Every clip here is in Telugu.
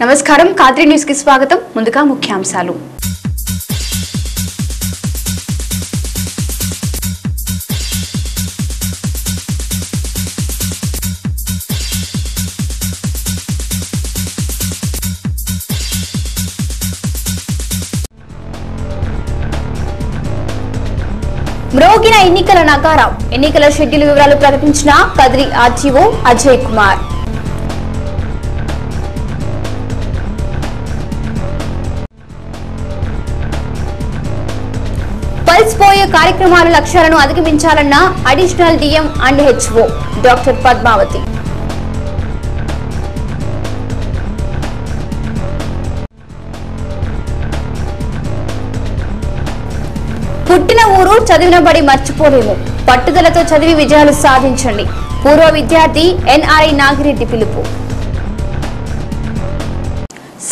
నమస్కారం కాద్రి న్యూస్ కి స్వాగతం. ముందుగా ముఖ్యాంశాలు. మ్రోగిన ఎన్నికల నగారం. ఎన్నికల షెడ్యూల్ వివరాలు ప్రకటించిన కద్రి ఆర్టీఓ అజయ్ కుమార్. పల్స్పోయే కార్యక్రమాల లక్ష్యాలను అధిగమించాలన్న additional DM and HO doctor Padmavati. పుట్టిన ఊరు చదివిన బడి మర్చిపోలేము. పట్టుదలతో చదివి విజయాలు సాధించండి. పూర్వ విద్యార్థి ఎన్ఆర్ఐ నాగిరెడ్డి పిలుపు.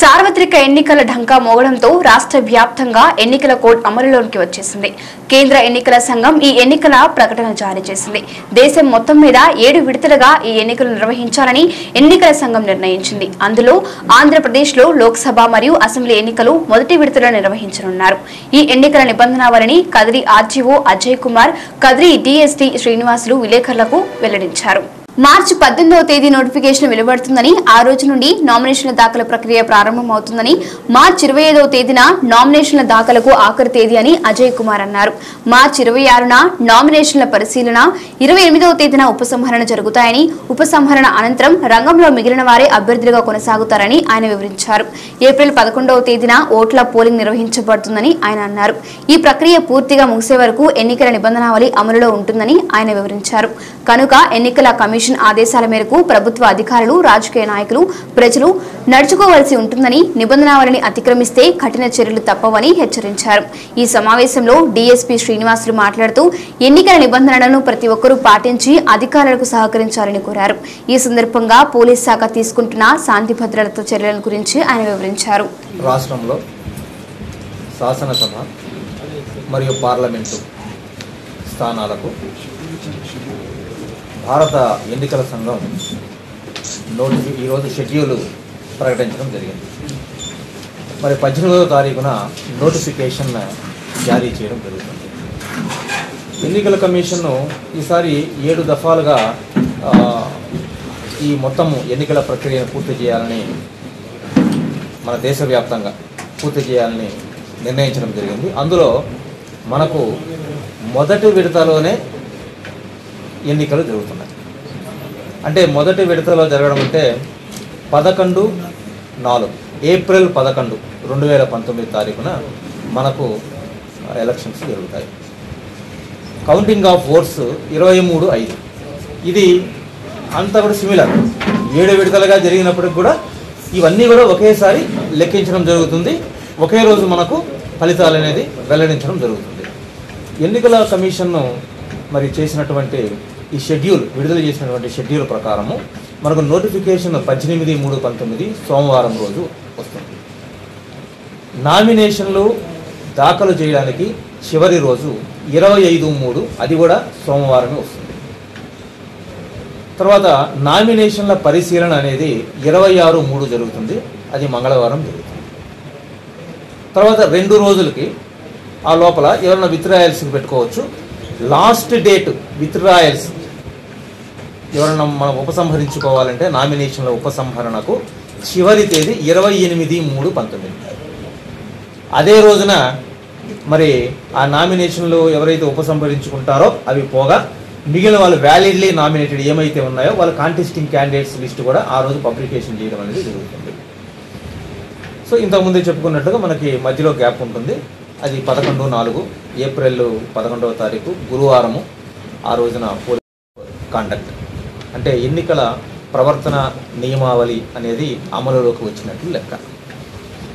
సార్వత్రిక ఎన్నికల ఢంకా మోగడంతో రాష్ట్ర వ్యాప్తంగా ఎన్నికల కోడ్ అమలులోకి వచ్చేసింది. కేంద్ర ఎన్నికల సంఘం ఈ ఎన్నికల ప్రకటన జారీ చేసింది. దేశం మొత్తం మీద 7 విడతలుగా ఈ ఎన్నికలు నిర్వహించాలని ఎన్నికల సంఘం నిర్ణయించింది. అందులో ఆంధ్రప్రదేశ్లో లోక్సభ మరియు అసెంబ్లీ ఎన్నికలు మొదటి విడతలో నిర్వహించనున్నారు. ఈ ఎన్నికల నిబంధనావళిని కద్రి ఆర్టీఓ అజయ్ కుమార్, కద్రి డిఎస్టీ శ్రీనివాసులు విలేకరులకు వెల్లడించారు. మార్చి 18వ తేదీ నోటిఫికేషన్ వెలువడుతుందని, ఆ రోజు నుండి నామినేషన్ల దాఖలు ప్రక్రియ ప్రారంభమవుతుందని, మార్చి 25వ తేదీన నామినేషన్ల దాఖలకు ఆఖరి తేదీ అని అజయ్ కుమార్ అన్నారు. మార్చి 26న నామినేషన్ల పరిశీలన, 28వ తేదీన ఉపసంహరణ జరుగుతాయని, ఉపసంహరణ అనంతరం రంగంలో మిగిలిన వారే అభ్యర్థులుగా కొనసాగుతారని ఆయన వివరించారు. ఏప్రిల్ 11వ తేదీన ఓట్ల పోలింగ్ నిర్వహించబడుతుందని ఆయన అన్నారు. ఈ ప్రక్రియ పూర్తిగా ముగిసే వరకు ఎన్నికల నిబంధనావళి అమలులో ఉంటుందని ఆయన వివరించారు. కనుక ఎన్నికల కమిషన్ ఆదేశాల మేరకు ప్రభుత్వ అధికారులు, రాజకీయ నాయకులు, ప్రజలు నడుచుకోవాల్సి ఉంటుందని, నిబంధనావళిని అతిక్రమిస్తే కఠిన చర్యలు తప్పవని హెచ్చరించారు. ఈ సమావేశంలో డీఎస్పీ శ్రీనివాసులు మాట్లాడుతూ ఎన్నికల నిబంధనలను ప్రతి ఒక్కరూ పాటించి అధికారులకు సహకరించాలని కోరారు. ఈ సందర్భంగా పోలీస్ శాఖ తీసుకుంటున్న శాంతి భద్రత చర్యల గురించి ఆయన వివరించారు. రాష్ట్రంలో శాసనసభ మరియు పార్లమెంటు స్థానాలకు భారత ఎన్నికల సంఘం ఈరోజు షెడ్యూల్ ప్రకటించడం జరిగింది. మరి 18వ తారీఖున నోటిఫికేషన్ జారీ చేయడం జరుగుతుంది. ఎన్నికల కమిషన్ను ఈసారి 7 దఫాలుగా ఈ మొత్తం ఎన్నికల ప్రక్రియను పూర్తి చేయాలని, మన దేశవ్యాప్తంగా పూర్తి చేయాలని నిర్ణయించడం జరిగింది. అందులో మనకు మొదటి విడతలోనే ఎన్నికలు జరుగుతున్నాయి. అంటే మొదటి విడతలో జరగడం అంటే 11/4 ఏప్రిల్ 11, 2019 తారీఖున మనకు ఎలక్షన్స్ జరుగుతాయి. Counting of votes 23/5. ఇది అంతా కూడా సిమిలర్. 7 విడతలుగా జరిగినప్పటికి కూడా ఇవన్నీ కూడా ఒకేసారి లెక్కించడం జరుగుతుంది. ఒకే రోజు మనకు ఫలితాలు అనేది వెల్లడించడం జరుగుతుంది. ఎన్నికల కమిషన్ను మరి చేసినటువంటి ఈ షెడ్యూల్, విడుదల చేసినటువంటి షెడ్యూల్ ప్రకారము మనకు నోటిఫికేషన్ 18/3/19 సోమవారం రోజు వస్తుంది. నామినేషన్లు దాఖలు చేయడానికి చివరి రోజు 25/3, అది కూడా సోమవారమే వస్తుంది. తర్వాత నామినేషన్ల పరిశీలన అనేది 26/3 జరుగుతుంది, అది మంగళవారం జరుగుతుంది. తర్వాత 2 రోజులకి ఆ లోపల ఎవరైనా విత్డ్రాయల్స్కి పెట్టుకోవచ్చు. లాస్ట్ డేట్ విత్డ్రాయల్స్ ఎవరైనా మనం ఉపసంహరించుకోవాలంటే నామినేషన్ల ఉపసంహరణకు చివరి తేదీ 28/3/19. అదే రోజున మరి ఆ నామినేషన్లు ఎవరైతే ఉపసంహరించుకుంటారో అవి పోగా మిగిలిన వాళ్ళు వ్యాలిడ్లీ నామినేటెడ్ ఏమైతే ఉన్నాయో వాళ్ళ కాంటెస్టింగ్ క్యాండిడేట్స్ లిస్ట్ కూడా ఆ రోజు పబ్లికేషన్ చేయడం అనేది జరుగుతుంది. సో ఇంతకుముందే చెప్పుకున్నట్టుగా మనకి మధ్యలో గ్యాప్ ఉంటుంది. అది 11/4 ఏప్రిల్ 11వ తారీఖు గురువారము. ఆ రోజున కాండక్ట్ అంటే ఎన్నికల ప్రవర్తన నియమావళి అనేది అమలులోకి వచ్చినట్లు లెక్క.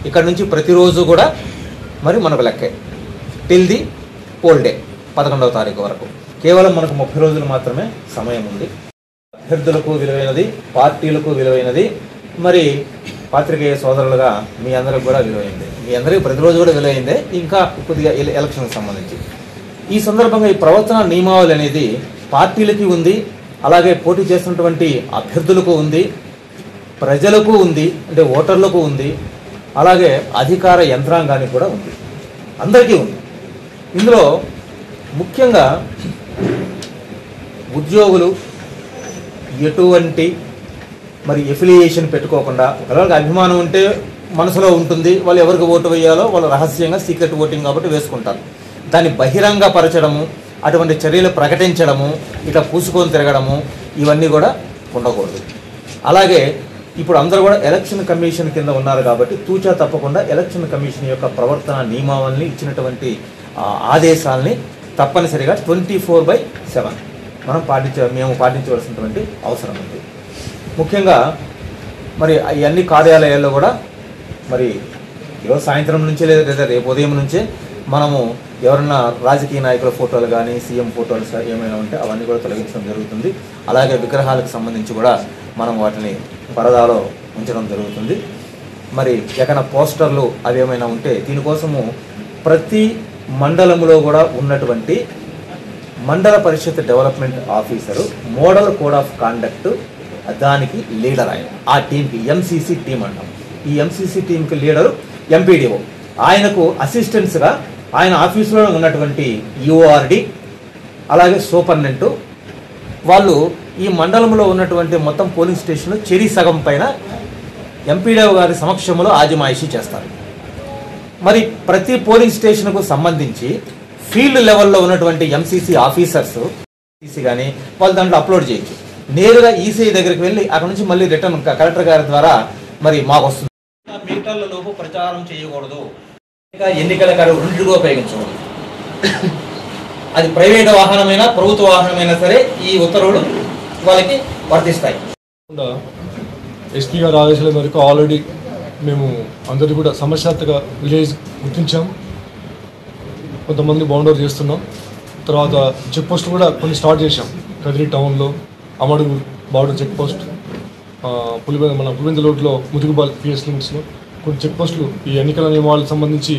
ఇక్కడ నుంచి ప్రతిరోజు కూడా మరి మనకు లెక్కే టిల్ ది పోల్ డే 11వ తారీఖు వరకు. కేవలం మనకు 30 రోజులు మాత్రమే సమయం ఉంది. అభ్యర్థులకు విలువైనది, పార్టీలకు విలువైనది, మరి పాత్రికేయ సోదరులుగా మీ అందరికి కూడా విలువైంది. మీ అందరికీ ప్రతిరోజు కూడా విలువైందే, ఇంకా కొద్దిగా ఎలక్షన్కి సంబంధించి. ఈ సందర్భంగా ఈ ప్రవర్తన నియమావళి అనేది పార్టీలకి ఉంది, అలాగే పోటీ చేస్తున్నటువంటి అభ్యర్థులకు ఉంది, ప్రజలకు ఉంది, అంటే ఓటర్లకు ఉంది, అలాగే అధికార యంత్రాంగానికి కూడా ఉంది, అందరికీ ఉంది. ఇందులో ముఖ్యంగా ఉద్యోగులు ఎటువంటి మరి ఎఫిలియేషన్ పెట్టుకోకుండా, ఒకవేళ అభిమానం ఉంటే మనసులో ఉంటుంది, వాళ్ళు ఎవరికి ఓటు వేయాలో వాళ్ళు రహస్యంగా సీక్రెట్ ఓటింగ్ కాబట్టి వేసుకుంటారు. దాన్ని బహిరంగపరచడము, అటువంటి చర్యలు ప్రకటించడము, ఇట్లా పూసుకొని తిరగడము, ఇవన్నీ కూడా ఉండకూడదు. అలాగే ఇప్పుడు అందరూ కూడా ఎలక్షన్ కమిషన్ కింద ఉన్నారు కాబట్టి తూచా తప్పకుండా ఎలక్షన్ కమిషన్ యొక్క ప్రవర్తన నియమావళిని ఇచ్చినటువంటి ఆదేశాలని తప్పనిసరిగా 24/7 మేము పాటించవలసినటువంటి అవసరం ఉంది. ముఖ్యంగా మరి ఈ అన్ని కార్యాలయాల్లో కూడా మరి ఈరోజు సాయంత్రం నుంచే లేదా రేపు ఉదయం నుంచే మనము ఎవరన్నా రాజకీయ నాయకుల ఫోటోలు కానీ సీఎం ఫోటోలు ఏమైనా ఉంటే అవన్నీ కూడా తొలగించడం జరుగుతుంది. అలాగే విగ్రహాలకు సంబంధించి కూడా మనం వాటిని పరదాలో ఉంచడం జరుగుతుంది. మరి ఎక్కడ పోస్టర్లు అవి ఏమైనా ఉంటే దీనికోసము ప్రతి మండలంలో కూడా ఉన్నటువంటి మండల పరిషత్ development officer model code of conduct దానికి లీడర్ ఆయన, ఆ టీంకి ఎంసీసీ టీం అంటాం. ఈ ఎంసీసీ టీంకి లీడరు ఎంపీడీఓ, ఆయనకు అసిస్టెంట్స్గా ఆయన ఆఫీసులో ఉన్నటువంటి యూఆర్డి అలాగే సూపర్నెంటు వాళ్ళు ఈ మండలంలో ఉన్నటువంటి మొత్తం పోలింగ్ స్టేషన్లు చెరి సగం పైన ఎంపీడీఓ గారి సమక్షంలో ఆజమాయిషీ చేస్తారు. మరి ప్రతి పోలింగ్ స్టేషన్కు సంబంధించి ఫీల్డ్ లెవెల్లో ఉన్నటువంటి ఎంసీసీ ఆఫీసర్స్ కానీ వాళ్ళు దాంట్లో అప్లోడ్ చేయొచ్చు. నేరుగా ఈసీఐ దగ్గరికి వెళ్ళి అక్కడ నుంచి మళ్ళీ రిటర్న్ కలెక్టర్ గారి ద్వారా మరి మాకు వస్తుంది. మీటర్ల లోపు ప్రచారం చేయకూడదు, ఎన్నికల కార్డు రెండుగా ఉపయోగించకూడదు. అది ప్రైవేట్ వాహనమైనా ప్రభుత్వ వాహనమైనా సరే ఈ ఉత్తర్వులు వాళ్ళకి వర్తిస్తాయి. ఎస్పీ గారి ఆదేశాల మేరకు ఆల్రెడీ మేము అందరికీ కూడా సమస్యాత్మక విలేజ్ గుర్తించాం, కొంతమంది బౌండర్ చేస్తున్నాం. తర్వాత చెక్ పోస్ట్ కూడా కొన్ని స్టార్ట్ చేశాం. కదిరి టౌన్లో అమడుగు బార్డర్ చెక్ పోస్ట్, మన పులివెందుల రోడ్లో ముదుగుబాల్ పిఎస్ లిమిట్స్లో కొన్ని చెక్ పోస్టులు ఈ ఎన్నికల నియమాలకు సంబంధించి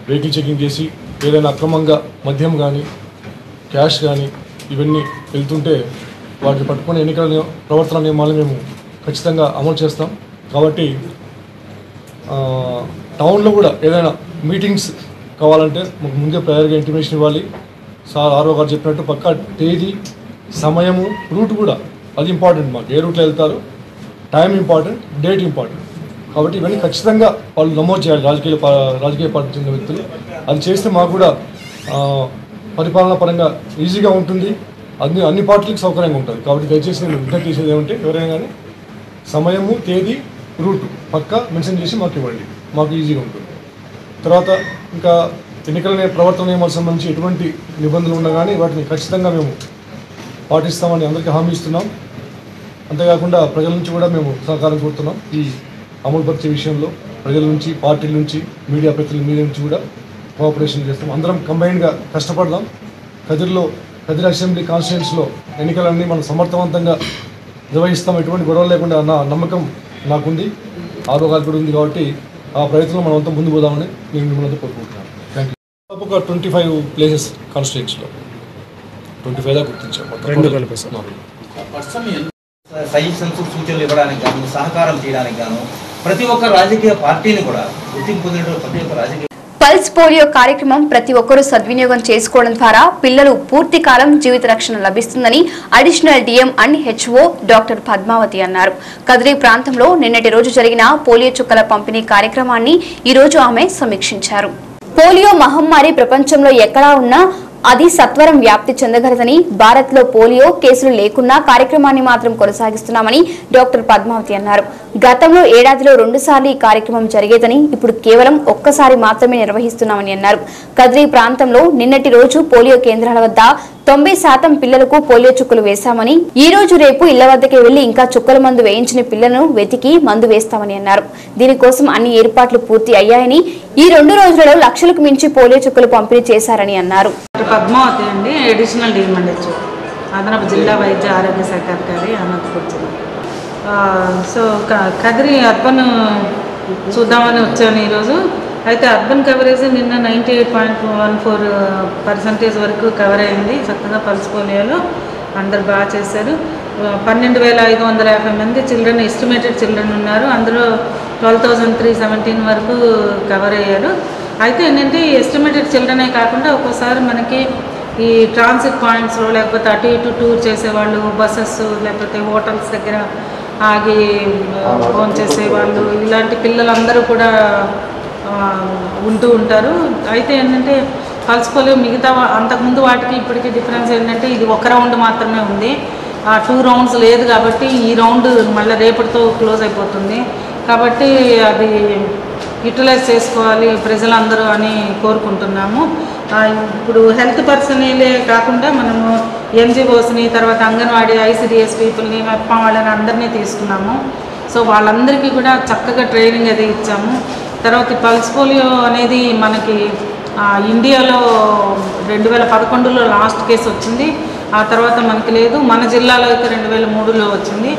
వెహికల్ చెకింగ్ చేసి ఏదైనా అక్రమంగా మద్యం కానీ క్యాష్ కానీ ఇవన్నీ వెళ్తుంటే వాటిని పట్టుకుని ఎన్నికల ప్రవర్తన నియమాలను మేము ఖచ్చితంగా అమలు చేస్తాం. కాబట్టి టౌన్లో కూడా ఏదైనా మీటింగ్స్ కావాలంటే మాకు ముందే ప్రయర్గా ఇంటిమేషన్ ఇవ్వాలి. సార్ ఆర్ఓ గారు చెప్పినట్టు పక్కా తేదీ, సమయము, రూట్ కూడా అది ఇంపార్టెంట్. మాకు ఏ రూట్లో వెళ్తారు, టైం ఇంపార్టెంట్, డేట్ ఇంపార్టెంట్. కాబట్టి ఇవన్నీ ఖచ్చితంగా వాళ్ళు నమోదు చేయాలి, రాజకీయ పార్టీ చెందిన వ్యక్తులు. అది చేస్తే మాకు కూడా పరిపాలన పరంగా ఈజీగా ఉంటుంది, అన్ని పార్టీలకు సౌకర్యంగా ఉంటుంది. కాబట్టి దయచేసి నేను విజ్ఞప్తి చేసేది ఏమంటే ఎవరైనా కానీ సమయము, తేదీ, రూటు పక్కా మెన్షన్ చేసి మాకు ఇవ్వండి, మాకు ఈజీగా ఉంటుంది. తర్వాత ఇంకా ఎన్నికల ప్రవర్తన నియమాలకు సంబంధించి ఎటువంటి నిబంధనలు ఉన్నా కానీ వాటిని ఖచ్చితంగా మేము పాటిస్తామని అందరికీ హామీ ఇస్తున్నాం. అంతేకాకుండా ప్రజల నుంచి కూడా మేము సహకారం కోరుతున్నాం. ఈ అమలుపరిచే విషయంలో ప్రజల నుంచి, పార్టీల నుంచి, మీడియా ప్రతినిధుల మీద నుంచి కూడా కోఆపరేషన్ చేస్తాం. అందరం కంబైన్డ్గా కష్టపడదాం. కదిరి అసెంబ్లీ కాన్స్టిట్యుయెన్సీలో ఎన్నికలన్నీ మనం సమర్థవంతంగా నిర్వహిస్తాం, ఎటువంటి గొడవలు లేకుండా అన్న నమ్మకం నాకుంది, ఆరో గారికి కూడా ఉంది. కాబట్టి ఆ ప్రయత్నంలో మనం అంతా ముందు పోదామని నేను మిమ్మల్ని కోరుకుంటున్నాను. Thank you. ఒక 25 ప్లేసెస్ కాన్స్టిట్యుయెన్సీలో 25 దాకా గుర్తించాం. సజెషన్స్, సూచనలు ఇవ్వడానికి గాను, సహకారం చేయడానికి గాను ప్రతి ఒక్క రాజకీయ పార్టీని కూడా గుర్తింపు పొందినటువంటి ప్రతి ఒక్క రాజకీయ పల్స్ పోలియో కార్యక్రమం ప్రతి ఒక్కరూ సద్వినియోగం చేసుకోవడం ద్వారా పిల్లలు పూర్తి కాలం జీవిత రక్షణ లభిస్తుందని additional DM and HO doctor Padmavathi అన్నారు. కదిరి ప్రాంతంలో నిన్నటి రోజు జరిగిన పోలియో చుక్కల పంపిణీ కార్యక్రమాన్ని ఈ రోజు ఆమె సమీక్షించారు. పోలియో మహమ్మారి ప్రపంచంలో ఎక్కడా ఉన్నా అది సత్వరం వ్యాప్తి చెందగలదని, భారత్లో పోలియో కేసులు లేకున్నా కార్యక్రమాన్ని మాత్రం కొనసాగిస్తున్నామని డాక్టర్ పద్మావతి అన్నారు. గతంలో ఏడాదిలో 2 సార్లు ఈ కార్యక్రమం జరిగేదని, ఇప్పుడు కేవలం ఒక్కసారి మాత్రమే నిర్వహిస్తున్నామని అన్నారు. కదిరి ప్రాంతంలో నిన్నటి రోజు పోలియో కేంద్రాల వద్ద 90% పిల్లలకు పోలియో చుక్కలు వేశామని, ఈ రోజు రేపు ఇళ్ల వద్దకే వెళ్లి ఇంకా చుక్కల మందు వేయించిన పిల్లలను వెతికి మందు వేస్తామని అన్నారు. దీనికోసం అన్ని ఏర్పాట్లు పూర్తి అయ్యాయని, ఈ 2 రోజులలో లక్షలకు మించి పోలియో చుక్కలు పంపిణీ చేశారని అన్నారు. పద్మావతి అండి, అడిషనల్ డిఎం అండ్ హెచ్ఓ, అదనపు జిల్లా వైద్య ఆరోగ్య శాఖ అధికారి, అనంతపురం జిల్లా. సో కదిరి అర్బన్ చూద్దామని వచ్చాను ఈరోజు. అయితే అర్బన్ కవరేజ్ నిన్న 98.14% వరకు కవర్ అయింది. చక్కగా పల్స్ పోలియోలో అందరు బాగా చేశారు. 12,550 మంది చిల్డ్రన్ ఎస్టిమేటెడ్ చిల్డ్రన్ ఉన్నారు. అందులో 12,317 వరకు కవర్ అయ్యారు. అయితే ఏంటంటే ఎస్టిమేటెడ్ చిల్డ్రనే కాకుండా ఒక్కోసారి మనకి ఈ ట్రాన్సిట్ పాయింట్స్లో లేకపోతే అటు ఇటు టూర్ చేసేవాళ్ళు, బస్సెస్ లేకపోతే హోటల్స్ దగ్గర ఆగి ఫోన్ చేసేవాళ్ళు, ఇలాంటి పిల్లలందరూ కూడా ఉంటూ ఉంటారు. అయితే ఏంటంటే పల్స్ పోలియో మిగతా అంతకుముందు వాటికి ఇప్పటికీ డిఫరెన్స్ ఏంటంటే ఇది ఒక రౌండ్ మాత్రమే ఉంది, 2 రౌండ్స్ లేదు. కాబట్టి ఈ రౌండ్ మళ్ళీ రేపటితో క్లోజ్ అయిపోతుంది. కాబట్టి అది యూటిలైజ్ చేసుకోవాలి ప్రజలందరూ అని కోరుకుంటున్నాము. ఇప్పుడు హెల్త్ పర్సనలే కాకుండా మనము ఎన్జిఓస్ని, తర్వాత అంగన్వాడీ, ఐసిడిఎస్ పీపుల్ని, మెప్పా వాళ్ళని అందరినీ తీసుకున్నాము. సో వాళ్ళందరికీ కూడా చక్కగా ట్రైనింగ్ అది ఇచ్చాము. తర్వాత పల్స్ పోలియో అనేది మనకి ఇండియాలో 2011లో లాస్ట్ కేసు వచ్చింది. ఆ తర్వాత మనకి లేదు. మన జిల్లాలో అయితే 2003లో వచ్చింది.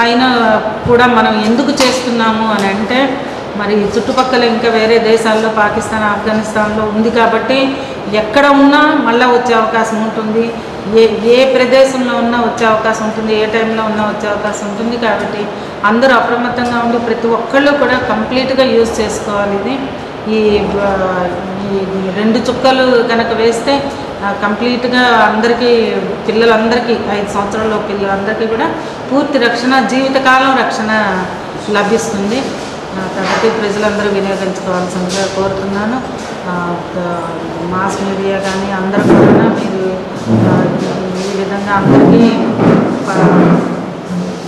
అయినా కూడా మనం ఎందుకు చేస్తున్నాము అని అంటే మరి చుట్టుపక్కల ఇంకా వేరే దేశాల్లో పాకిస్తాన్, ఆఫ్ఘనిస్తాన్లో ఉంది కాబట్టి ఎక్కడ ఉన్నా మళ్ళీ వచ్చే అవకాశం ఉంటుంది. ఏ ప్రదేశంలో ఉన్నా వచ్చే అవకాశం ఉంటుంది, ఏ టైంలో ఉన్నా వచ్చే అవకాశం ఉంటుంది. కాబట్టి అందరూ అప్రమత్తంగా ఉండి ప్రతి ఒక్కళ్ళు కూడా కంప్లీట్గా యూజ్ చేసుకోవాలి. ఇది ఈ 2 చుక్కలు కనుక వేస్తే కంప్లీట్గా అందరికీ, పిల్లలందరికీ 5 సంవత్సరాల పిల్లలందరికీ కూడా పూర్తి రక్షణ, జీవితకాలం రక్షణ లభిస్తుంది. కాబట్టి ప్రజలందరూ వినియోగించుకోవాల్సిందిగా కోరుతున్నాను. మాస్ మీడియా కానీ అందరూ కూడా మీరు ఈ విధంగా అందరికీ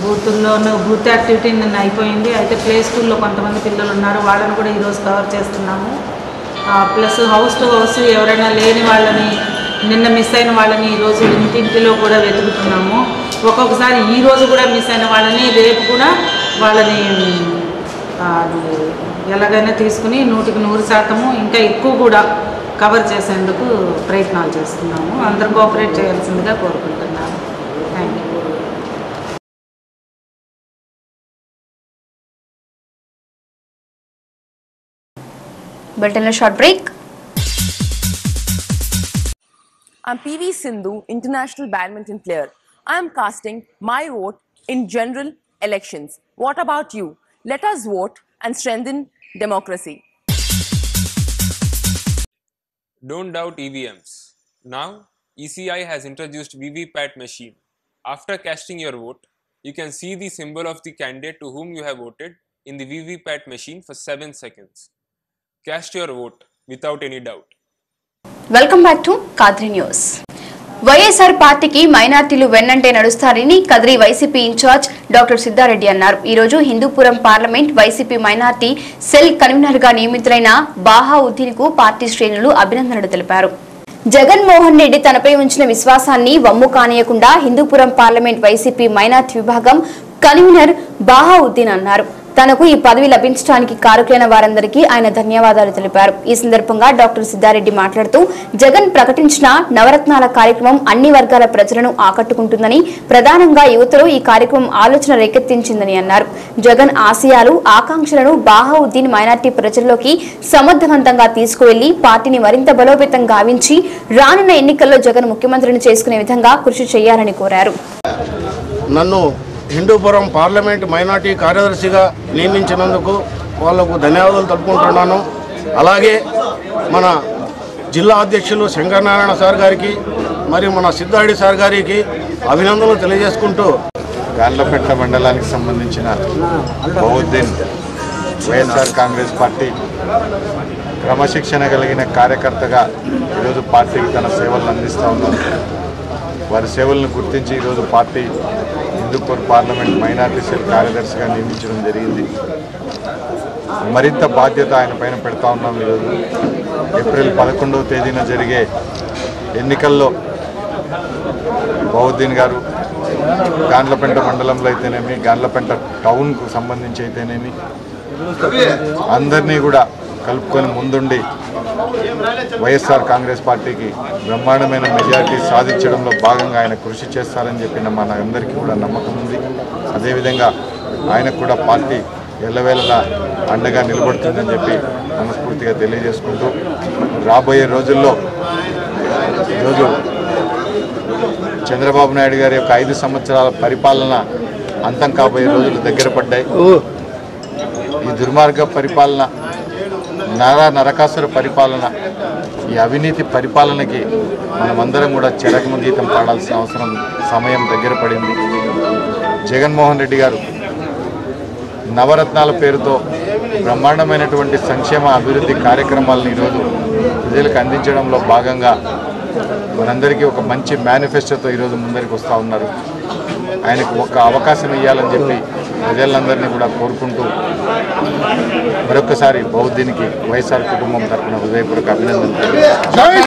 బూతుల్లోనూ బూత్ యాక్టివిటీ నిన్న అయిపోయింది. అయితే ప్లే స్కూల్లో కొంతమంది పిల్లలు ఉన్నారు, వాళ్ళని కూడా ఈరోజు కవర్ చేస్తున్నాము. ప్లస్ హౌస్ టు హౌస్ ఎవరైనా లేని వాళ్ళని, నిన్న మిస్ అయిన వాళ్ళని ఈరోజు ఇంటింటిలో కూడా వెతుకుతున్నాము. ఒక్కొక్కసారి ఈరోజు కూడా మిస్ అయిన వాళ్ళని రేపు కూడా వాళ్ళని ఎలాగైనా తీసుకుని 100% ఇంకా ఎక్కువ కూడా కవర్ చేసేందుకు ప్రయత్నాలు చేస్తున్నాము. అందరూ కోఆపరేట్ చేయాల్సిందిగా కోరుకుంటున్నాను. Thank you. Bulletin short break. I'm PV Sindhu, international badminton player. I am casting my vote in general elections. What about you? Let us vote and strengthen democracy. Don't doubt EVMs. Now, ECI has introduced VVPAT machine. After casting your vote, you can see the symbol of the candidate to whom you have voted in the VVPAT machine for 7 seconds. Cast your vote without any doubt. Welcome back to Kadri News. YSR పార్టీకి మైనార్టీలు వెన్నంటే నడుస్తారని Kadiri YCP in-charge doctor Siddhareddy అన్నారు. ఈ రోజు Hindupuram parliament YCP minority cell convener గా నియమితులైన బాహావుద్దీన్ కు పార్టీ శ్రేణులు అభినందనలు తెలిపారు. జగన్మోహన్ రెడ్డి తనపై ఉంచిన విశ్వాసాన్ని వమ్ము కానియకుండా హిందూపురం పార్లమెంట్ వైసీపీ మైనార్టీ విభాగం కన్వీనర్ బాహావుద్దీన్ అన్నారు. తనకు ఈ పదవి లభించడానికి కారకులైన వారందరికీ ఆయన ధన్యవాదాలు తెలిపారు. ఈ సందర్భంగా డాక్టర్ సిద్ధారెడ్డి మాట్లాడుతూ జగన్ ప్రకటించిన నవరత్నాల కార్యక్రమం అన్ని వర్గాల ప్రజలను ఆకట్టుకుంటుందని, ప్రధానంగా యువతలో ఈ కార్యక్రమం ఆలోచన రేకెత్తించిందని అన్నారు. జగన్ ఆశయాలు, ఆకాంక్షలను బాహావుద్దీన్ మైనార్టీ ప్రజల్లోకి సమర్థవంతంగా తీసుకువెళ్లి పార్టీని మరింత బలోపేతం గావించి రానున్న ఎన్నికల్లో జగన్ ముఖ్యమంత్రిని చేసుకునే విధంగా కృషి చేయాలని కోరారు. నన్ను హిందూపురం పార్లమెంట్ మైనార్టీ కార్యదర్శిగా నియమించినందుకు వాళ్లకు ధన్యవాదాలు తెలుపుకుంటున్నాను. అలాగే మన జిల్లా అధ్యక్షులు శంకరనారాయణ సార్ గారికి మరియు మన సిద్ధారెడ్డి సార్ గారికి అభినందనలు తెలియజేసుకుంటూ గాండ్లపేట మండలానికి సంబంధించిన బౌద్దీన్ వైఎస్ఆర్ కాంగ్రెస్ పార్టీ క్రమశిక్షణ కలిగిన కార్యకర్తగా ఈరోజు పార్టీకి తన సేవలను అందిస్తూ ఉన్నారు. వారి సేవలను గుర్తించి ఈరోజు party Hindupur parliament minority cell కార్యదర్శిగా నియమించడం జరిగింది. మరింత బాధ్యత ఆయన పైన పెడతా ఉన్నాం. ఈరోజు ఏప్రిల్ 11వ తేదీన జరిగే ఎన్నికల్లో బౌద్దీన్ గారు గాండ్లపేట మండలంలో అయితేనేమి, గాండ్లపేట టౌన్కు సంబంధించి అయితేనేమి అందరినీ కూడా కలుపుకొని ముందుండి వైఎస్ఆర్ కాంగ్రెస్ పార్టీకి బ్రహ్మాండమైన మెజారిటీ సాధించడంలో భాగంగా ఆయన కృషి చేస్తారని చెప్పిన మన అందరికీ కూడా నమ్మకం ఉంది. అదేవిధంగా ఆయనకు కూడా పార్టీ ఎల్లవేళలా అండగా నిలబడుతుందని చెప్పి మనస్ఫూర్తిగా తెలియజేసుకుంటూ రాబోయే రోజుల్లో ఈరోజు చంద్రబాబు నాయుడు గారి యొక్క 5 సంవత్సరాల పరిపాలన అంతం కాబోయే రోజులు దగ్గర పడ్డాయి. ఈ దుర్మార్గ పరిపాలన, నరకాసుర పరిపాలన, ఈ అవినీతి పరిపాలనకి మనమందరం కూడా చరమగీతం పాడాల్సిన సమయం దగ్గర పడింది. జగన్మోహన్ రెడ్డి గారు నవరత్నాల పేరుతో బ్రహ్మాండమైనటువంటి సంక్షేమ అభివృద్ధి కార్యక్రమాలను ఈరోజు ప్రజలకు అందించడంలో భాగంగా మనందరికీ ఒక మంచి మేనిఫెస్టోతో ఈరోజు ముందరికి వస్తూ ఉన్నారు. ఆయనకు ఒక అవకాశం ఇవ్వాలని చెప్పి ప్రజలందరినీ కూడా కోరుకుంటూ మరొకసారి బౌద్ధునికి వైఎస్ఆర్ కుటుంబం తరఫున హృదయపూర్వక అభినందనలు.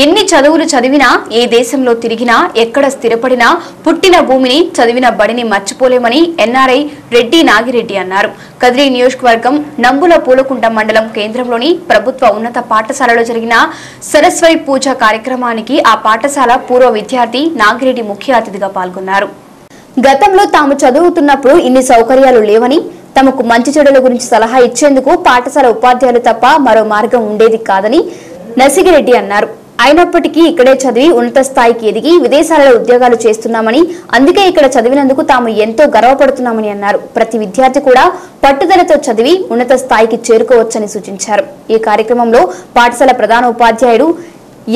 ఎన్ని చదువులు చదివినా, ఏ దేశంలో తిరిగినా, ఎక్కడ స్థిరపడినా పుట్టిన భూమిని, చదివిన బడిని మర్చిపోలేమని ఎన్ఆర్ఐ రెడ్డి నాగిరెడ్డి అన్నారు. కదిరి నియోజకవర్గం నంబుల పూలకుంట మండలం కేంద్రంలోని ప్రభుత్వ ఉన్నత పాఠశాలలో జరిగిన సరస్వతి పూజ కార్యక్రమానికి ఆ పాఠశాల పూర్వ విద్యార్థి నాగిరెడ్డి ముఖ్య అతిథిగా పాల్గొన్నారు. గతంలో తాము చదువుతున్నప్పుడు ఇన్ని సౌకర్యాలు లేవని, తమకు మంచి చెడుల గురించి సలహా ఇచ్చేందుకు పాఠశాల ఉపాధ్యాయులు తప్ప మరో మార్గం ఉండేది కాదని నసిగిరెడ్డి అన్నారు. అయినప్పటికీ ఇక్కడే చదివి ఉన్నత స్థాయికి ఎదిగి విదేశాలలో ఉద్యోగాలు చేస్తున్నామని, అందుకే ఇక్కడ చదివినందుకు తాము ఎంతో గర్వపడుతున్నామని అన్నారు. ప్రతి విద్యార్థి కూడా పట్టుదలతో చదివి ఉన్నత స్థాయికి చేరుకోవచ్చని సూచించారు. ఈ కార్యక్రమంలో పాఠశాల ప్రధాన ఉపాధ్యాయుడు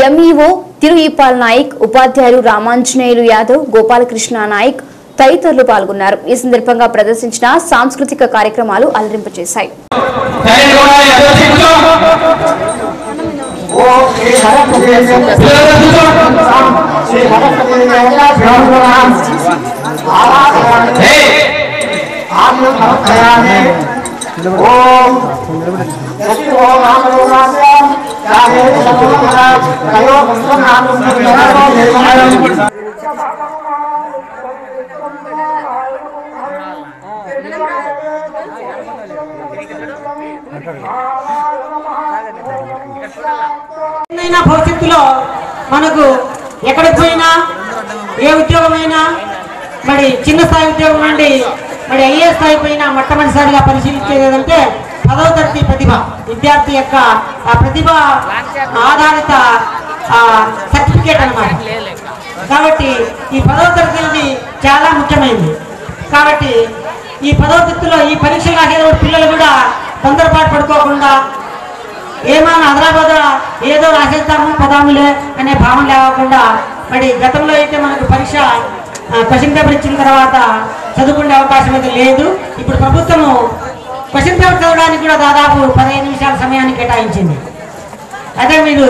ఎంఈఓ తిరుఈపాల్ నాయక్, ఉపాధ్యాయులు రామాంజనేయులు యాదవ్, గోపాలకృష్ణ నాయక్ తదితరులు పాల్గొన్నారు. ఈ సందర్భంగా ప్రదర్శించిన సాంస్కృతిక కార్యక్రమాలు అలరింపచేశాయి. భవిష్యత్తులో మనకు ఎక్కడికి పోయినా, ఏ ఉద్యోగమైనా, మరి చిన్న స్థాయి ఉద్యోగం నుండి మరి ఐఏఎస్ స్థాయి పైన మొట్టమొదటిసారిగా పరిశీలించేది ఏదంటే 10వ తరగతి ప్రతిభ, విద్యార్థి యొక్క ప్రతిభ ఆధారిత సర్టిఫికేట్ అన్నమాట. కాబట్టి ఈ 10వ తరగతి చాలా ముఖ్యమైనది. కాబట్టి ఈ 10వ తరగతిలో ఈ పరీక్షలు రాసేటప్పుడు పిల్లలు కూడా తొందరపాటు పడుకోకుండా, ఏమైనా అదరాబదర ఏదో రాసేద్దాము పదాములే అనే భావన లేకుండా, మరి గతంలో అయితే మనకు పరీక్ష క్వశ్చన్ పేపర్ ఇచ్చిన తర్వాత చదువుకునే అవకాశం అయితే లేదు. ఇప్పుడు ప్రభుత్వము క్వశ్చన్ పేపర్ చదవడానికి కూడా దాదాపు 15 నిమిషాల సమయాన్ని కేటాయించింది. అదే మీరు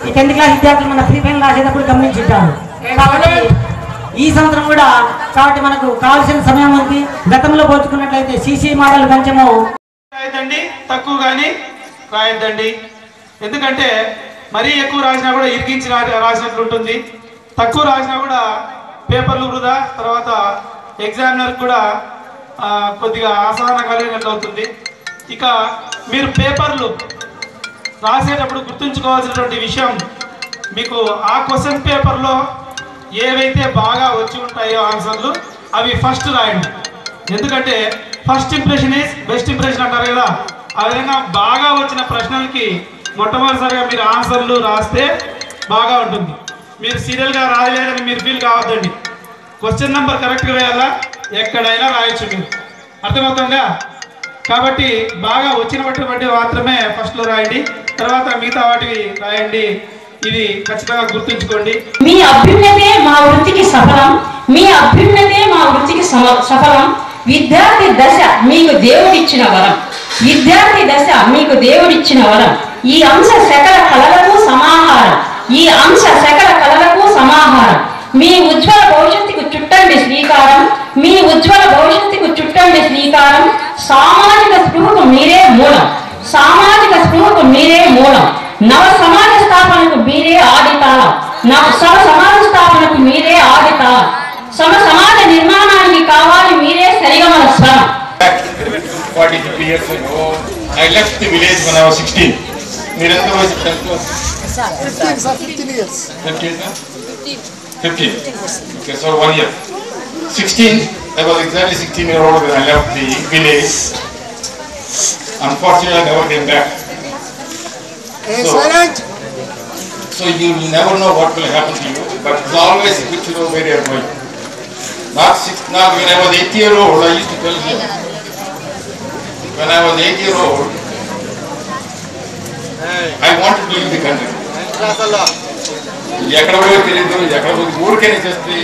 ఈ 10th క్లాస్ విద్యార్థులు మన ప్రీ ఫైనల్ రాసేటప్పుడు గమనించుంటారు. కాబట్టి ఈ సంవత్సరం కూడా కాబట్టి మనకు కావాల్సిన సమయం ఉంది. గతంలో పోల్చుకున్నట్లయితే సిసి మోడల్ కొంచెము తక్కువ కానీ రాయద్దండి. ఎందుకంటే మరీ ఎక్కువ రాసినా కూడా ఇరికించి రాసినట్లు ఉంటుంది, తక్కువ రాసినా కూడా పేపర్లు వృధా, తర్వాత ఎగ్జామినర్ కూడా కొద్దిగా అసహన కలిగినట్లు అవుతుంది. ఇక మీరు పేపర్లు రాసేటప్పుడు గుర్తుంచుకోవాల్సినటువంటి విషయం, మీకు ఆ క్వశ్చన్ పేపర్లో ఏవైతే బాగా వచ్చి ఉంటాయో ఆన్సర్లు అవి ఫస్ట్ రాయండి. ఎందుకంటే first impression is best impression అంటారు కదా, ఆ విధంగా బాగా వచ్చిన ప్రశ్నలకి మొట్టమొదటిసారిగా మీరు ఆన్సర్లు రాస్తే బాగా ఉంటుంది. మీరు సీరియల్గా రాయలేదని మీరు ఫీల్ కావద్దండి. క్వశ్చన్ నెంబర్ కరెక్ట్గా వేయాలా, ఎక్కడైనా రాయొచ్చు మీరు, అర్థమవుతుందా? కాబట్టి బాగా వచ్చినటువంటి మాత్రమే ఫస్ట్లో రాయండి, తర్వాత మిగతా వాటివి రాయండి. ఇది ఖచ్చితంగా గుర్తుంచుకోండి. మీ అభ్యున్నతే మా వృత్తికి సఫలం, మీ అభ్యున్నతే మా వృత్తికి సఫలం. విద్యార్థి దశ మీకు దేవుడిచ్చిన వరం, విద్యార్థి దశ మీకు దేవుడిచ్చిన వరం. ఈ అంశ సకల కళలకు సమాహారం, ఈ అంశ సకల కళలకు సమాహారం. మీ ఉజ్వల భవిష్యత్తుకు చుట్టండి శ్రీకారం, మీ ఉజ్వల భవిష్యత్తుకు చుట్టండి శ్రీకారం. సామాజిక స్పృహకు మీరే మూలం, సామాజిక స్పృహకు మీరే మూలం. నవ సమాజ స్థాపనకు మీరే ఆదితాళం, సమ సమాజ స్థాపనకు మీరే ఆదితాళం. సమ సమాజ నిర్మాణానికి కావాలి మీరే సరిగమల స్వరం. 43 years ago, I left the village when I was 16. మీరెంత 15, sir, 15 years. 15, huh? 15. Okay, so 1 year. 16, I was exactly 16-year-old when I left the village. Unfortunately, I never came back. So you will never know what will happen to you, but it's always good to know where you are going. Now when I was 8-year-old, I used to tell you, when I was 8-year-old, I wanted to leave the country. ఎక్కడో తెలియదు ఎక్కడ ఊరికైనా చేస్తే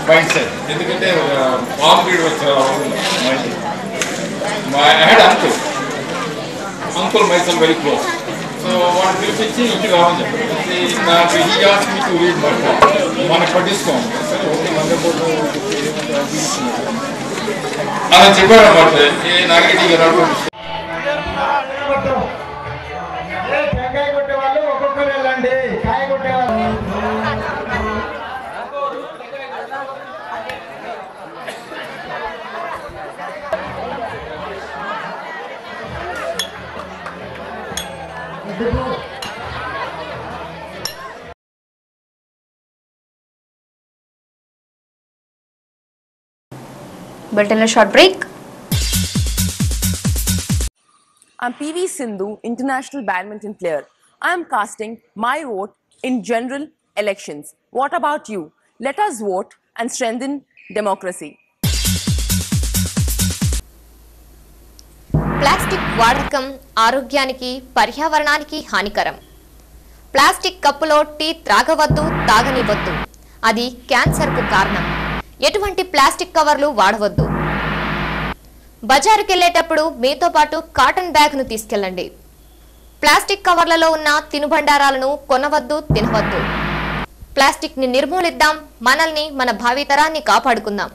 మైండ్ సెట్ ఎందుకంటే బాంబు గీడ్ వచ్చారు I had uncle మైసెల్ very close so వాడిని పిలిపించి ఇంటికి రావని చెప్పారు నాకు ఈ ఆస్క్ మీ టు రీడ్ మనకు పట్టించుకోండి సరే ఓకే అలా చెప్పాడు అన్నమాట ఏ నాగరెడ్డి గారు టెంకాయ కొట్టే వాళ్ళు ఒక్కొక్కరు వెళ్ళండి కాయ కొట్టే వాళ్ళు Bulletin short break. I'm PV Sindhu, international badminton player. I am casting my vote in general elections. What about you? Let us vote and strengthen democracy. Plastic వాడకం ఆరోగ్యానికి పర్యావరణానికి హానికరం. ప్లాస్టిక్ కప్పులో టీ త్రాగవద్దు, తాగనివద్దు. అది క్యాన్సర్కు కారణం. ఎటువంటి ప్లాస్టిక్ కవర్లు వాడవద్దు. బజారుకి వెళ్ళేటప్పుడు మీతో పాటు కాటన్ బ్యాగ్ను తీసుకెళ్ళండి. ప్లాస్టిక్ కవర్లలో ఉన్న తినుబండారాలను కొనవద్దు, తినవద్దు. ప్లాస్టిక్ని నిర్మూలిద్దాం, మనల్ని మన భావితరాన్ని కాపాడుకుందాం.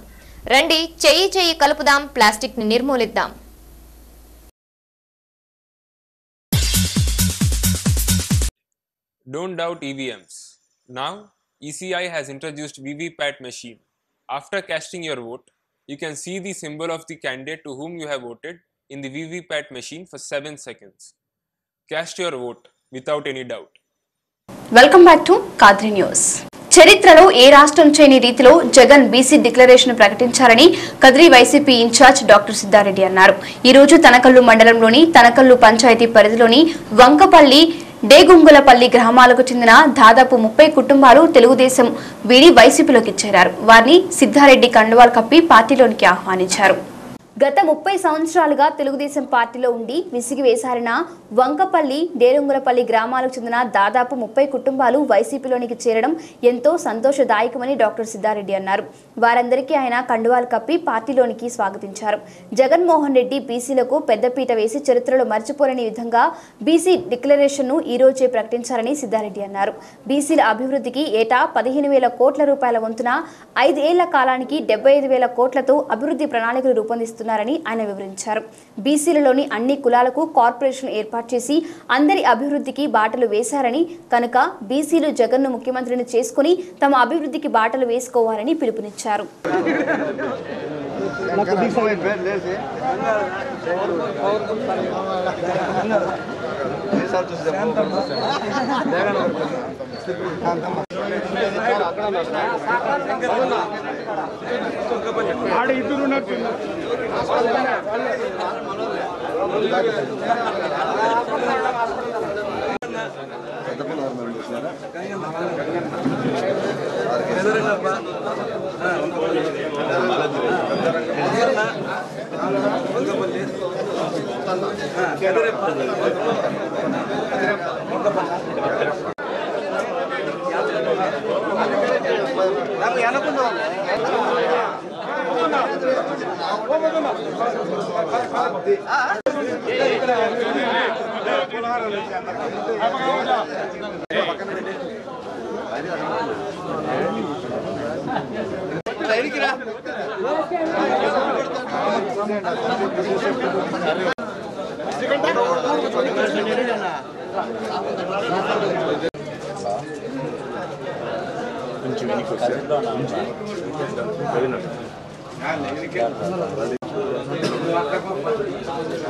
రండి, చెయ్యి చెయ్యి కలుపుదాం, ప్లాస్టిక్ని నిర్మూలిద్దాం. Don't doubt EVMs. Now, ECI has introduced VVPAT machine. After casting your vote, you can see the symbol of the candidate to whom you have voted in the VVPAT machine for 7 seconds. Cast your vote without any doubt. Welcome back to Kadri News. చరిత్రలో ఏ రాష్ట్రం చేయని రీతిలో జగన్ బీసీ డిక్లరేషన్ ప్రకటించారని Kadri YCP in-charge doctor Siddhareddy అన్నారు. ఈ రోజు తనకల్లు మండలంలోని తనకల్లు పంచాయతీ పరిధిలోని వంకపల్లి డేగుంగులపల్లి గ్రామాలకు చెందిన దాదాపు 30 కుటుంబాలు తెలుగుదేశం వీడి వైసీపీలోకి చేరారు. వారిని సిద్ధారెడ్డి కండువాలు కప్పి పార్టీలోనికి ఆహ్వానించారు. గత 30 సంవత్సరాలుగా తెలుగుదేశం పార్టీలో ఉండి విసిగి వేసారిన వంకపల్లి డేరుంగులపల్లి గ్రామాలకు చెందిన దాదాపు 30 కుటుంబాలు వైసీపీలోనికి చేరడం ఎంతో సంతోషదాయకమని డాక్టర్ సిద్ధారెడ్డి అన్నారు. వారందరికీ ఆయన కండువాలు కప్పి పార్టీలోనికి స్వాగతించారు. జగన్మోహన్ రెడ్డి బీసీలకు పెద్దపీట వేసి చరిత్రలో మర్చిపోలేని విధంగా బీసీ డిక్లరేషన్ను ఈ రోజే ప్రకటించారని సిద్ధారెడ్డి అన్నారు. బీసీల అభివృద్ధికి ఏటా 15,000 కోట్ల రూపాయల వంతున 5 ఏళ్ల కాలానికి 75,000 కోట్లతో అభివృద్ధి ప్రణాళికలు రూపొందిస్తున్నారు ఆయన వివరించారు. బీసీలలోని అన్ని కులాలకు కార్పొరేషన్ ఏర్పాటు చేసి అందరి అభివృద్ధికి బాటలు వేశారని, కనుక బీసీలు జగన్ను ముఖ్యమంత్రిని చేసుకుని తమ అభివృద్ధికి బాటలు వేసుకోవాలని పిలుపునిచ్చారు.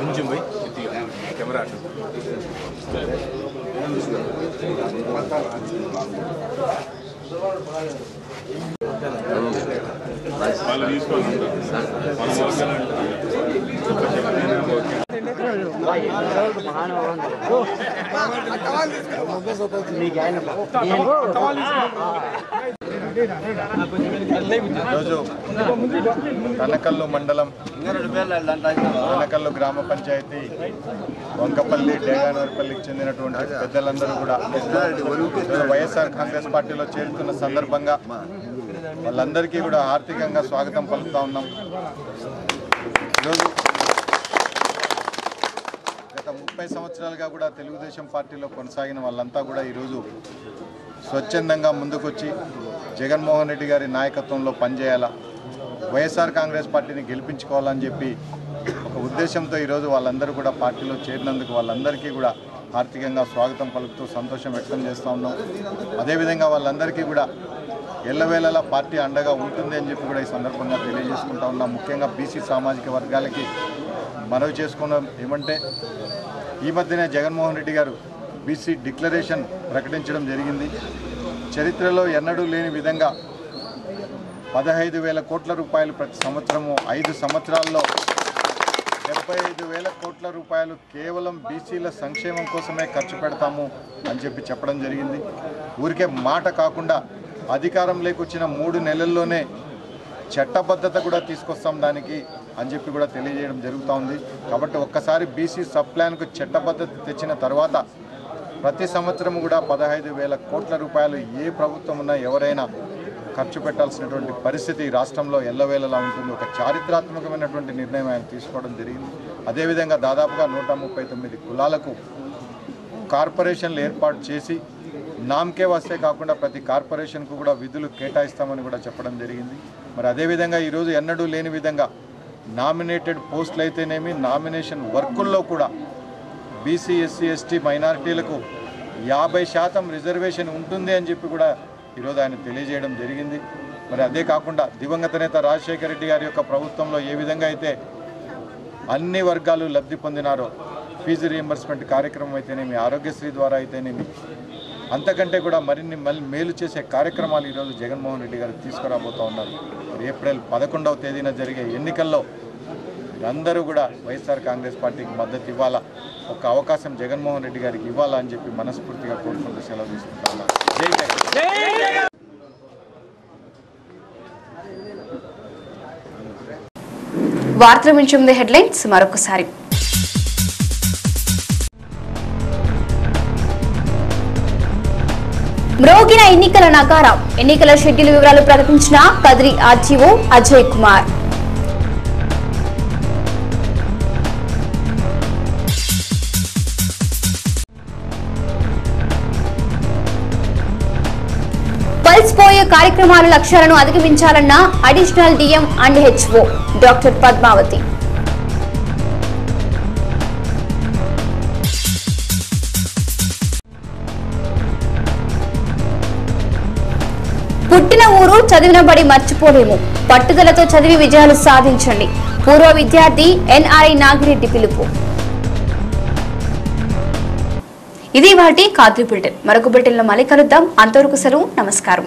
కొంచెం పోయి కెమెరా ఈరోజు తనకల్లు మండలం తనకల్లు గ్రామ పంచాయతీ వంకపల్లి డేగానూరుపల్లికి చెందినటువంటి పెద్దలందరూ కూడా వైఎస్ఆర్ కాంగ్రెస్ పార్టీలో చేరుతున్న సందర్భంగా వాళ్ళందరికీ కూడా ఆర్థికంగా స్వాగతం పలుకుతా ఉన్నాం. ఈరోజు గత 30 సంవత్సరాలుగా కూడా తెలుగుదేశం పార్టీలో కొనసాగిన వాళ్ళంతా కూడా ఈరోజు స్వచ్ఛందంగా ముందుకొచ్చి జగన్మోహన్ రెడ్డి గారి నాయకత్వంలో పనిచేయాలా, వైఎస్ఆర్ కాంగ్రెస్ పార్టీని గెలిపించుకోవాలని చెప్పి ఒక ఉద్దేశంతో ఈరోజు వాళ్ళందరూ కూడా పార్టీలో చేరినందుకు వాళ్ళందరికీ కూడా ఆర్థికంగా స్వాగతం పలుకుతూ సంతోషం వ్యక్తం చేస్తూ ఉన్నాం. అదేవిధంగా వాళ్ళందరికీ కూడా ఎల్లవేళలా పార్టీ అండగా ఉంటుంది అని చెప్పి కూడా ఈ సందర్భంగా తెలియజేసుకుంటా ఉన్నాం. ముఖ్యంగా బీసీ సామాజిక వర్గాలకి మనవి చేసుకున్నాం ఏమంటే, ఈ మధ్యనే జగన్మోహన్ రెడ్డి గారు బీసీ డిక్లరేషన్ ప్రకటించడం జరిగింది. చరిత్రలో ఎన్నడూ లేని విధంగా 15,000 కోట్ల రూపాయలు ప్రతి సంవత్సరము 5 సంవత్సరాల్లో 75,000 కోట్ల రూపాయలు కేవలం బీసీల సంక్షేమం కోసమే ఖర్చు పెడతాము అని చెప్పి చెప్పడం జరిగింది. ఊరికే మాట కాకుండా అధికారంలోకి వచ్చిన 3 నెలల్లోనే చట్టబద్ధత కూడా తీసుకొస్తాం దానికి అని చెప్పి కూడా తెలియజేయడం జరుగుతూ ఉంది. కాబట్టి ఒక్కసారి బీసీ సబ్ ప్లాన్కు చట్టబద్ధత తెచ్చిన తర్వాత ప్రతి సంవత్సరం కూడా 15,000 కోట్ల రూపాయలు ఏ ప్రభుత్వం ఉన్నా ఎవరైనా ఖర్చు పెట్టాల్సినటువంటి పరిస్థితి రాష్ట్రంలో ఎల్లవేళలా ఉంటుంది. ఒక చారిత్రాత్మకమైనటువంటి నిర్ణయం ఆయన తీసుకోవడం జరిగింది. అదేవిధంగా దాదాపుగా 139 కులాలకు కార్పొరేషన్లు ఏర్పాటు చేసి నామకే వస్తే కాకుండా ప్రతి కార్పొరేషన్కు కూడా విధులు కేటాయిస్తామని కూడా చెప్పడం జరిగింది. మరి అదేవిధంగా ఈరోజు ఎన్నడూ లేని విధంగా నామినేటెడ్ పోస్టులు అయితేనేమి నామినేషన్ వర్కుల్లో కూడా బీసీ ఎస్సీ ఎస్టీ మైనారిటీలకు 50% రిజర్వేషన్ ఉంటుంది అని చెప్పి కూడా ఈరోజు ఆయన తెలియజేయడం జరిగింది. మరి అదే కాకుండా దివంగత నేత రాజశేఖర రెడ్డి గారి యొక్క ప్రభుత్వంలో ఏ విధంగా అయితే అన్ని వర్గాలు లబ్ధి పొందినారో, ఫీజు రీయింబర్స్మెంట్ కార్యక్రమం అయితేనేమి, ఆరోగ్యశ్రీ ద్వారా అయితేనేమి, అంతకంటే కూడా మరిన్ని మేలు చేసే కార్యక్రమాలు ఈరోజు జగన్మోహన్ రెడ్డి గారు తీసుకురాబోతూ ఉన్నారు. ఏప్రిల్ 11వ తేదీన జరిగే ఎన్నికల్లో అందరూ కూడా వైఎస్ఆర్ కాంగ్రెస్ పార్టీకి మద్దతు ఇవ్వాలా, ఒక అవకాశం జగన్మోహన్ రెడ్డి గారికి ఇవ్వాలా అని చెప్పి మనస్ఫూర్తిగా కోరుకుంటూ సెలవు తీసుకుంటున్నాను. జై జగన్. వార్తల ముందు హెడ్లైన్స్ మరొకసారి. మ్రోగిన ఎన్నికల నగారం. ఎన్నికల షెడ్యూల్ వివరాలు ప్రకటించిన కదిరి ఆర్టీఓ అజయ్ కుమార్. పల్స్పోయే కార్యక్రమాల లక్ష్యాలను అధిగమించాలన్న additional DM and HO doctor Padmavati. పుట్టిన ఊరు చదివిన బడి మర్చిపోలేము, పట్టుదలతో చదివి విజయాలు సాధించండి. పూర్వ విద్యార్థి ఎన్ఆర్ఐ నాగిరెడ్డి పిలుపు. ఇది వాటి కాద్రి బులెటిన్. మరొక బులెటిన్లో మళ్ళీ కలుద్దాం. అంతవరకు సెలవు. నమస్కారం.